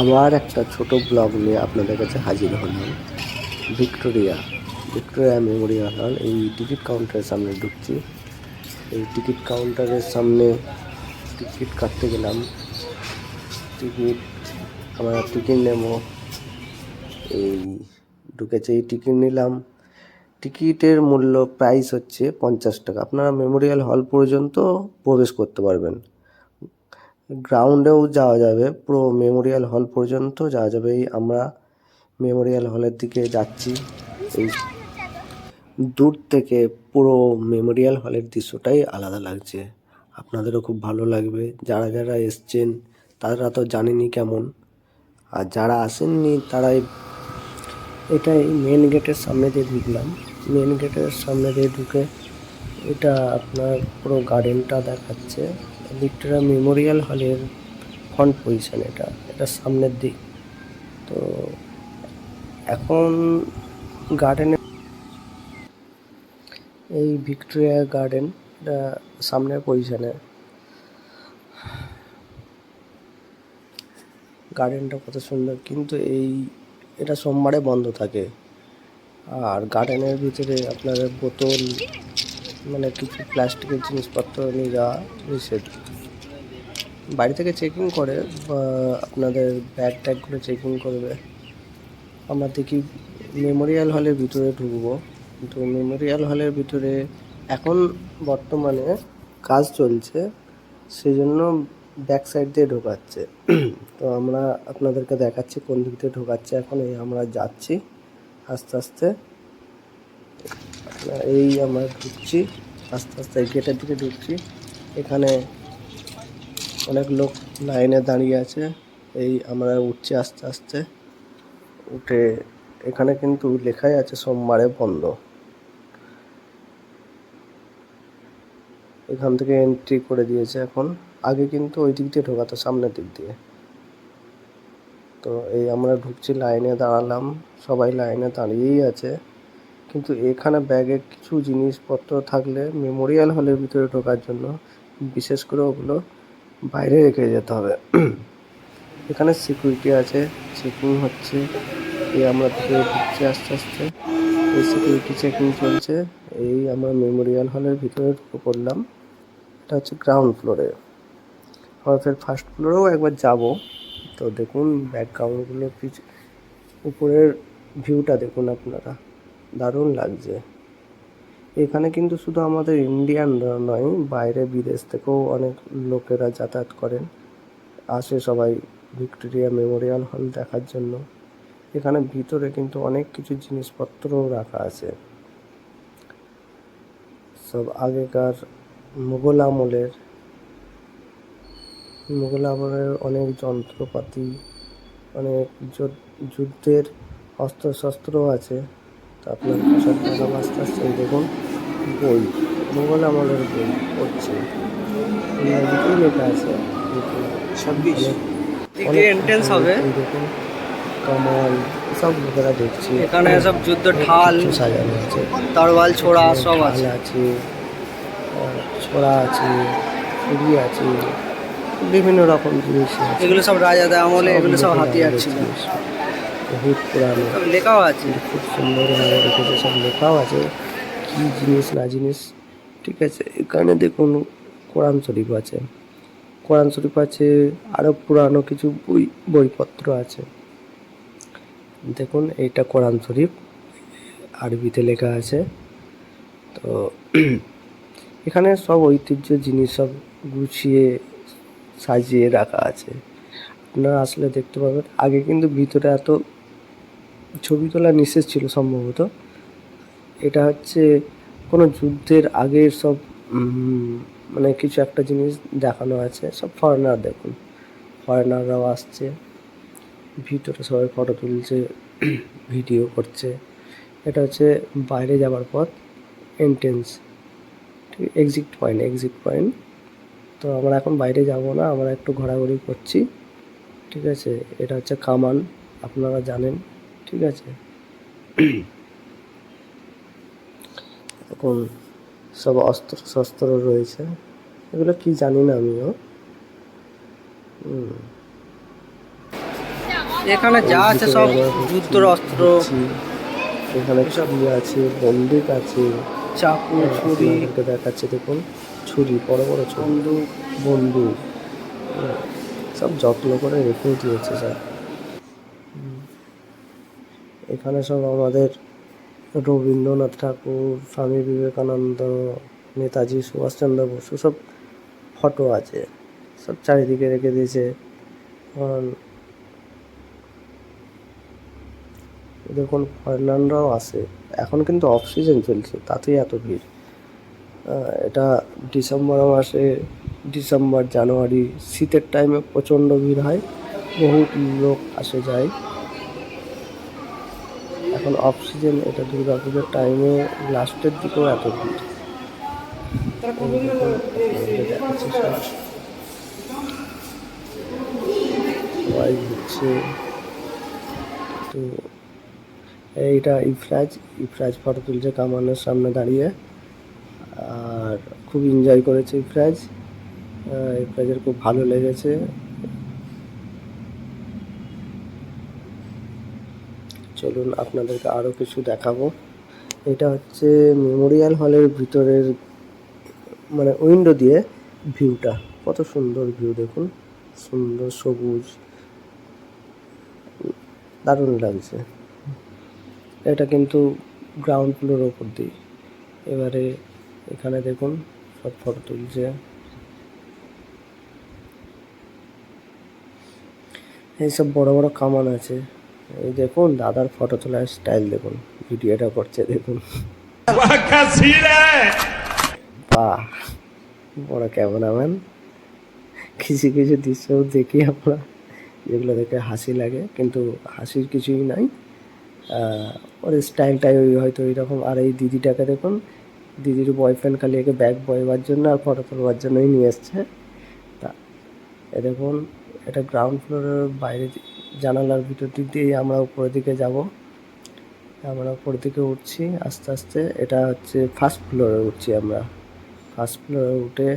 আবার একটা ছোট ব্লগ নিয়ে আপনাদের কাছে হাজির হলাম। ভিক্টোরিয়া ভিক্টোরিয়া মেমোরিয়াল হল, এই টিকিট কাউন্টারের সামনে ঢুকছি। এই টিকিট কাউন্টারের সামনে টিকিট কাটতে গেলাম। আমরা টিকিট নেব, এই ঢুকেছে, এই টিকিট নিলাম। টিকিটের মূল্য প্রাইস হচ্ছে 50 টাকা। আপনারা মেমোরিয়াল হল পর্যন্ত প্রবেশ করতে পারবেন, গ্রাউন্ডেও যাওয়া যাবে, পুরো মেমোরিয়াল হল পর্যন্ত যাওয়া যাবে। এই আমরা মেমোরিয়াল হলের দিকে যাচ্ছি। এই দূর থেকে পুরো মেমোরিয়াল হলের দৃশ্যটাই আলাদা লাগছে, আপনাদেরও খুব ভালো লাগবে। যারা যারা এসছেন তারা তো জানেনই কেমন, আর যারা আসেননি তারাই। এটাই মেন গেটের সামনে দিয়ে ঢুকলাম। মেন গেটের সামনে দিয়ে ঢুকে এটা আপনার পুরো গার্ডেনটা দেখাচ্ছে। ভিক্টোরিয়া মেমোরিয়াল হলের ফ্রন্ট পজিশন, এটা সামনের দিক। তো এখন গার্ডেনে, এই ভিক্টোরিয়া গার্ডেন, এটা সামনের পজিশনে। গার্ডেনটা কত সুন্দর, কিন্তু এটা সোমবারে বন্ধ থাকে। আর গার্ডেনের ভিতরে আপনাদের বোতল, মানে কিছু প্লাস্টিকের জিনিসপত্র নিয়ে যাওয়া নিষেধ। বাড়ি থেকে চেকিং করে, বা আপনাদের ব্যাগ ট্যাগগুলো চেকিং করবে। আমরা দেখি মেমোরিয়াল হলের ভিতরে ঢুকবো, কিন্তু মেমোরিয়াল হলের ভিতরে এখন বর্তমানে কাজ চলছে, সেই জন্য ব্যাক সাইড দিয়ে ঢোকাচ্ছে। তো আমরা আপনাদেরকে দেখাচ্ছি কোন দিক দিয়ে ঢোকাচ্ছে। এখন এই আমরা যাচ্ছি আস্তে আস্তে, এই আমরা ঢুকছি আস্তে আস্তে, গেটের দিকে ঢুকছি। এখানে অনেক লোক লাইনে দাঁড়িয়ে আছে। এই আমরা উঠছি আস্তে আস্তে, উঠে এখানে কিন্তু লেখাই আছে সোমবারে বন্ধ। এখান থেকে এন্ট্রি করে দিয়েছে এখন, আগে কিন্তু ওই দিক দিয়ে ঢোকাতো, সামনের দিক দিয়ে। তো এই আমরা ঢুকছি, লাইনে দাঁড়ালাম, সবাই লাইনে দাঁড়িয়েই আছে। কিন্তু এখানে ব্যাগে কিছু জিনিসপত্র থাকলে মেমোরিয়াল হলের ভিতরে ঢোকার জন্য বিশেষ করে ওগুলো বাইরে রেখে যেতে হবে। এখানে সিকিউরিটি আছে, চেকিং হচ্ছে। এই আমরা ভিতরে ঢুকছি আস্তে আস্তে, এই সিকিউরিটি চেকিং চলছে। এই আমরা মেমোরিয়াল হলের ভিতরে ঢুকে পড়লাম। এটা হচ্ছে গ্রাউন্ড ফ্লোরে। আমরা ফের ফার্স্ট ফ্লোরেও একবার যাব। তো দেখুন ব্যাকগ্রাউন্ডগুলো, উপরের ভিউটা দেখুন আপনারা, দারুণ লাগছে। এখানে কিন্তু শুধু আমাদের ইন্ডিয়ানরা নয়, বাইরে বিদেশ থেকেও অনেক লোকেরা যাতায়াত করেন, আসে সবাই ভিক্টোরিয়া মেমোরিয়াল হল দেখার জন্য। এখানে ভিতরে কিন্তু অনেক কিছু জিনিসপত্রও রাখা আছে, সব আগেকার মুঘল আমলের অনেক যন্ত্রপাতি, অনেক যুদ্ধের অস্ত্রশস্ত্রও আছে। তো আপনার সব দেখাবো আস্তে আস্তে। এই দেখুন বই, মুঘল আমলের বই পড়ছে, ইংরাজিতেই লেখা আছে। 26 এন্ট্রেন্স হবে। এই দেখুন কামান, সব লোকেরা দেখছি। এখানে সব যুদ্ধ ঢাল সাজানো আছে, তরোয়াল ছোড়া সব আছে, ছোড়া আছে, ছুরি আছে, বিভিন্ন রকম জিনিস আছে। এগুলো সব রাজাদের আমলে, এগুলো সব হাতিয়ার ছিল, বহুত পুরানো। লেখাও আছে, খুব সুন্দরভাবে রেখেছে, সব লেখাও আছে কি জিনিস না জিনিস। ঠিক আছে, এখানে দেখুন কোরআন শরীফ আছে, কোরআন শরীফ আছে, আরও পুরানো কিছু বইপত্র আছে। দেখুন এইটা কোরআন শরীফ, আরবিতে লেখা আছে। তো এখানে সব ঐতিহ্য জিনিস সব গুছিয়ে সাজিয়ে রাখা আছে, আপনারা আসলে দেখতে পাবেন। আগে কিন্তু ভিতরে এত ছবি তোলা নিষেধ ছিল সম্ভবত। এটা হচ্ছে কোনো যুদ্ধের আগের সব মানে কিছু একটা জিনিস দেখানো আছে। সব ফরেনার, দেখুন ফরেনাররাও আসছে, ভিতরে সবাই ফটো তুলছে, ভিডিও করছে। এটা হচ্ছে বাইরে যাওয়ার পথ, এন্ট্রেন্স, ঠিক এক্সিট পয়েন্ট। তো আমরা এখন বাইরে যাব না, আমরা একটু ঘোরাঘুরি করছি। ঠিক আছে, এটা হচ্ছে কামান, আপনারা জানেন। ঠিক আছে, এখন সব অস্ত্র শস্ত্র রয়েছে, এগুলো কি জানি না আমিও। এখানে যা এই আছে ভিতরে সব আমরা যুদ্ধর অস্ত্র, ঢুকছি। এখানে ছুরি আছে, বন্দুক আছে, চাকু, ছুরি, আপনাদেরকে দেখাচ্ছে দেখুন, ছুরি, বড় বড় ছুরি, বন্দুক। বন্দুক, সব যত্ন করে রেখে দিয়েছে স্যার। এখানে সব আমাদের রবীন্দ্রনাথ ঠাকুর, স্বামী বিবেকানন্দ, নেতাজি সুভাষচন্দ্র বসু সব ফটো আছে, সব চারিদিকে রেখে দিয়েছে। কারণ দেখুন ফরেনাররাও আসে, এখন কিন্তু অফ সিজন চলছে, তাতেই এত ভিড়। এটা ডিসেম্বর মাসে, ডিসেম্বর জানুয়ারি শীতের টাইমে প্রচণ্ড ভিড় হয়, বহু লোক আসে যায়। এখন অফ সিজন, এটা দুর্গা পুজোর টাইমে লাস্টের দিকেও এত ভিড়। দেখাচ্ছে সবাই ঘুরছে। তো এইটা ইফরাজ ফটো তুলছে কামানের সামনে দাঁড়িয়ে, আর খুব এনজয় করেছে ইফরাজের খুব ভালো লেগেছে। চলুন আপনাদেরকে আরও কিছু দেখাবো। এটা হচ্ছে মেমোরিয়াল হলের ভিতরের মানে উইন্ডো দিয়ে ভিউটা, কত সুন্দর ভিউ দেখুন, সুন্দর সবুজ, দারুণ লাগছে। এটা কিন্তু গ্রাউন্ড ফ্লোরের ওপর দিয়ে। এবারে এখানে দেখুন সব ফটো তুলছে। এইসব বড় বড় কামান আছে। এই দেখুন দাদার ফটো তোলার স্টাইল দেখুন, ভিডিওটা করছে দেখুন, বাহ, বড় ক্যামেরাম্যান। কিছু কিছু দৃশ্য দেখি আমরা, যেগুলো দেখে হাসি লাগে, কিন্তু হাসির কিছুই নাই, ওর স্টাইলটাই ওই হয়তো ওইরকম। আর এই দিদিটাকে দেখুন, দিদির বয়ফ্রেন্ড খালি একে ব্যাগ বইবার জন্য আর ফটো তোলবার জন্যই নিয়ে এসছে। তা এ দেখুন, এটা গ্রাউন্ড ফ্লোরের বাইরে জানালার ভিতর দিক দিয়ে আমরা উপরের দিকে যাব। আমরা উপরের দিকে উঠছি আস্তে আস্তে। এটা হচ্ছে ফার্স্ট ফ্লোরে উঠছি আমরা। ফার্স্ট ফ্লোরে উঠে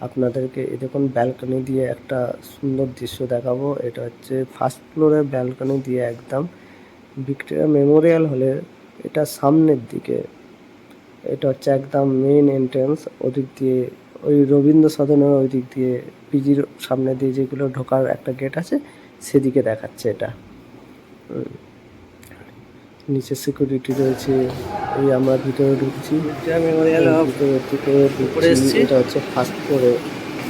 আপনাদেরকে এই দেখুন ব্যালকনি দিয়ে একটা সুন্দর দৃশ্য দেখাবো। এটা হচ্ছে ফার্স্ট ফ্লোরের ব্যালকনি দিয়ে একদম ভিক্টোরিয়া মেমোরিয়াল হলের এটা সামনের দিকে। এটা হচ্ছে একদম মেইন এন্ট্রান্স, ওদিক দিয়ে ওই রবীন্দ্র সদনের ওই দিক দিয়ে পিজির সামনে দিয়ে যেগুলো ঢোকার একটা গেট আছে সেদিকে দেখাচ্ছে এটা। নিচে সিকিউরিটি রয়েছে। এই আমরা ভিতরে ঢুকছি, মেমোরিয়াল ভিতরের দিকে ঢুকছি। এটা হচ্ছে ফার্স্ট ফ্লোরে,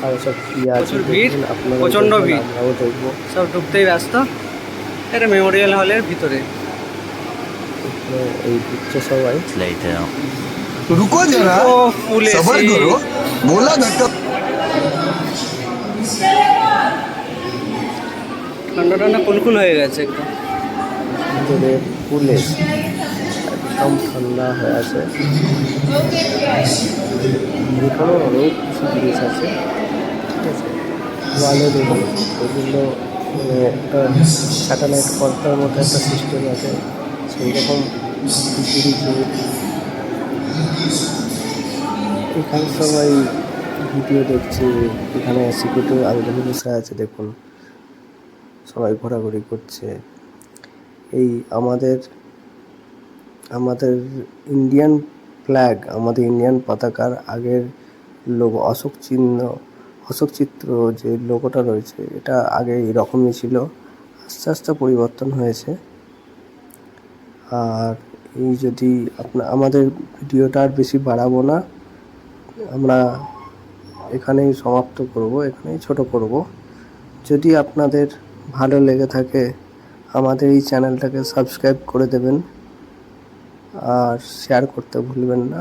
আর সব কি আছে ভিড়, আপনারা প্রচণ্ড ভিড়, আমরাও দেখবো। সব ঢুকতেই ব্যস্ত। এটা মেমোরিয়াল হলের ভিতরে। এই ঢুকছে সবাই। रुको जरा, ও ফুল सबर এসি, करो, बोला धक्का। ঠান্ডা ঠান্ডা কুলকুল হয়ে গেছে একদম। ভিতরে ফুল এসি, একদম ঠান্ডা হয়ে আছে। এখানেও অনেক কিছু জিনিস আছে, ঠিক আছে। ওয়ালে দেখুন ওগুলো মানে একটা স্যাটেলাইট পর্দার মতো একটা সিস্টেম আছে, সেই রকম এখানে সবাই ভিডিও দেখছে। এখানে সিকিউরিটি আলমারি বসে আছে দেখুন, সবাই ঘোরাঘুরি করছে। এই আমাদের আমাদের ইন্ডিয়ান ফ্ল্যাগ, আমাদের ইন্ডিয়ান পতাকার আগের লোগো অশোক চিত্র যে লোগোটা রয়েছে, এটা আগে এরকমই ছিল, আস্তে আস্তে পরিবর্তন হয়েছে। আর এই যদি আমাদের ভিডিওটা আর বেশি বাড়াবো না, আমরা এখানেই সমাপ্ত করব, এখানেই ছোট করব। যদি আপনাদের ভালো লেগে থাকে আমাদের এই চ্যানেলটাকে সাবস্ক্রাইব করে দেবেন, আর শেয়ার করতে ভুলবেন না।